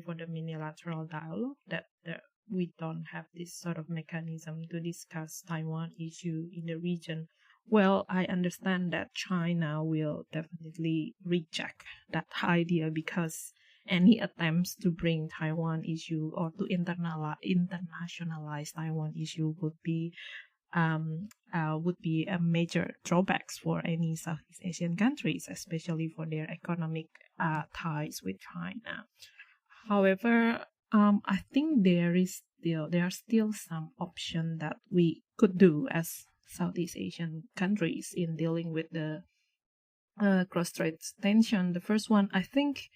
for the unilateral dialogue, that we don't have this sort of mechanism to discuss Taiwan issue in the region. Well, I understand that China will definitely reject that idea, because any attempts to bring Taiwan issue or to internationalize Taiwan issue would be a major drawbacks for any Southeast Asian countries, especially for their economic ties with China. However, I think there are still some option that we could do as Southeast Asian countries in dealing with the cross-strait tension. The first one, I think,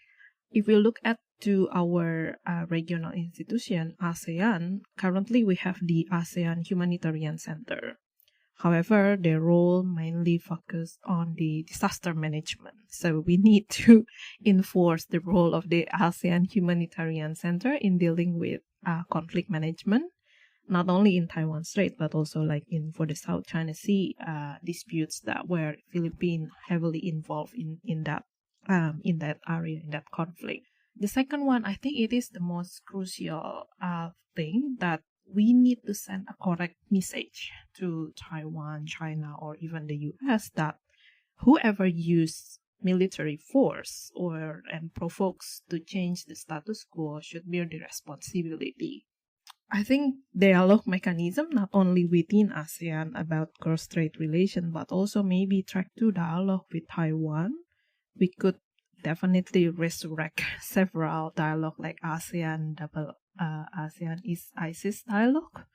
if we look at to our regional institution, ASEAN, currently we have the ASEAN Humanitarian Center. However, their role mainly focused on the disaster management. So we need to enforce the role of the ASEAN Humanitarian Center in dealing with conflict management, not only in Taiwan Strait, but also like for the South China Sea disputes that were Philippines heavily involved in that area, in that conflict. The second one, I think it is the most crucial thing, that we need to send a correct message to Taiwan, China, or even the US, that whoever uses military force and provokes to change the status quo should bear the responsibility. I think dialogue mechanism, not only within ASEAN about cross-strait relation, but also maybe track to dialogue with Taiwan. We could definitely resurrect several dialogue like ASEAN East ISIS dialogue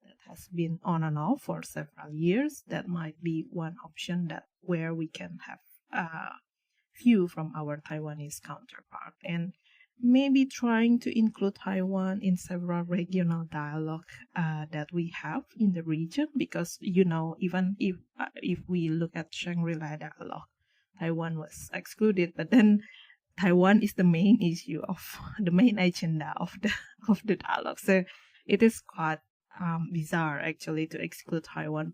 that has been on and off for several years. That might be one option where we can have a view from our Taiwanese counterpart, and maybe trying to include Taiwan in several regional dialogue that we have in the region, because even if we look at Shangri-La dialogue, Taiwan was excluded, but then Taiwan is the main issue of the main agenda of the dialogue. So it is quite bizarre actually to exclude Taiwan